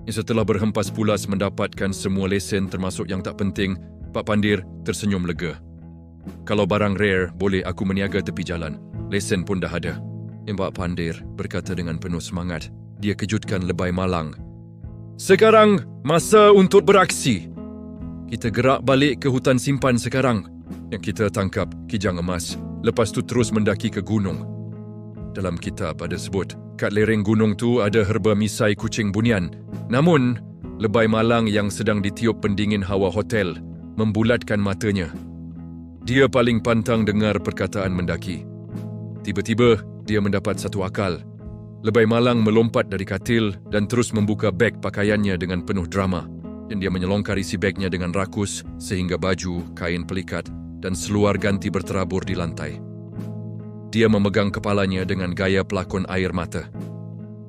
Setelah berhempas pulas mendapatkan semua lesen termasuk yang tak penting, Pak Pandir tersenyum lega. Kalau barang rare, boleh aku meniaga tepi jalan. Lesen pun dah ada. Pak Pandir berkata dengan penuh semangat. Dia kejutkan lebay malang. Sekarang, masa untuk beraksi. Kita gerak balik ke hutan simpan sekarang. Yang kita tangkap kijang emas. Lepas tu terus mendaki ke gunung. Dalam kitab ada sebut, kat lereng gunung tu ada herba misai kucing bunian. Namun, lebay malang yang sedang ditiup pendingin hawa hotel membulatkan matanya. Dia paling pantang dengar perkataan mendaki. Tiba-tiba, dia mendapat satu akal. Lebay malang melompat dari katil dan terus membuka beg pakaiannya dengan penuh drama. Dan dia menyelongkar isi begnya dengan rakus sehingga baju, kain pelikat dan seluar ganti berterabur di lantai. Dia memegang kepalanya dengan gaya pelakon air mata.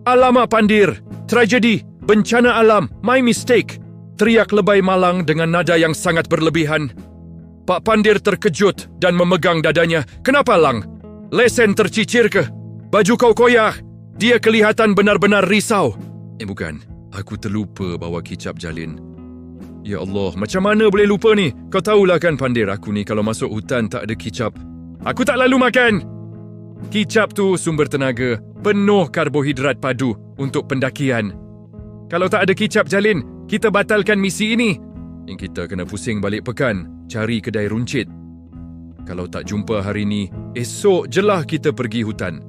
Alamak Pandir! Tragedi! Bencana alam! My mistake! Teriak lebay malang dengan nada yang sangat berlebihan. Pak Pandir terkejut dan memegang dadanya. Kenapa, Lang? Lesen tercicir ke? Baju kau koyak? Dia kelihatan benar-benar risau. Bukan. Aku terlupa bawa kicap jalin. Ya Allah, macam mana boleh lupa ni? Kau tahulah kan Pandir, aku ni kalau masuk hutan tak ada kicap. Aku tak lalu makan! Kicap tu sumber tenaga, penuh karbohidrat padu untuk pendakian. Kalau tak ada kicap jalin, kita batalkan misi ini. Yang kita kena pusing balik pekan, cari kedai runcit. Kalau tak jumpa hari ni, esok jelah kita pergi hutan.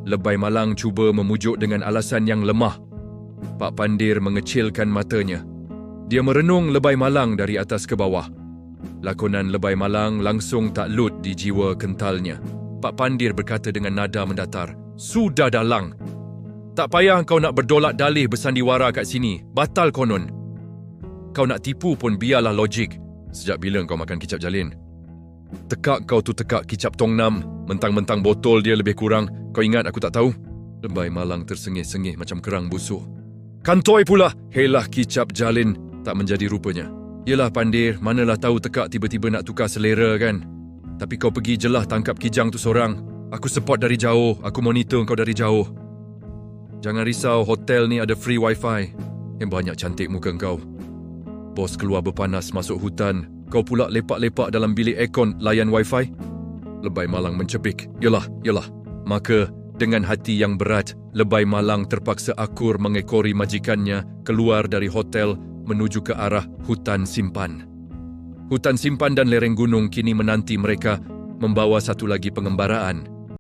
Lebay malang cuba memujuk dengan alasan yang lemah. Pak Pandir mengecilkan matanya. Dia merenung lebay malang dari atas ke bawah. Lakonan lebay malang langsung tak lut di jiwa kentalnya. Pak Pandir berkata dengan nada mendatar, Sudah dah Lang. Tak payah kau nak berdolak dalih bersandiwara kat sini. Batal konon. Kau nak tipu pun biarlah logik. Sejak bila kau makan kicap jalin? Tekak kau tu tekak kicap Tong Nam. Mentang-mentang botol dia lebih kurang. Kau ingat aku tak tahu? Lebay malang tersengih-sengih macam kerang busuk. Kantoi pula. Helah kicap jalin. Tak menjadi rupanya. Yelah Pandir, manalah tahu tekak tiba-tiba nak tukar selera kan? Tapi kau pergi je lah tangkap kijang tu seorang. Aku support dari jauh. Aku monitor kau dari jauh. Jangan risau, hotel ni ada free wifi. Banyak cantik muka kau. Bos keluar berpanas masuk hutan. Kau pula lepak-lepak dalam bilik aircon layan wifi? Lebay malang mencebik. Yalah. Maka, dengan hati yang berat, lebay malang terpaksa akur mengekori majikannya keluar dari hotel menuju ke arah hutan simpan. Hutan simpan dan lereng gunung kini menanti mereka membawa satu lagi pengembaraan.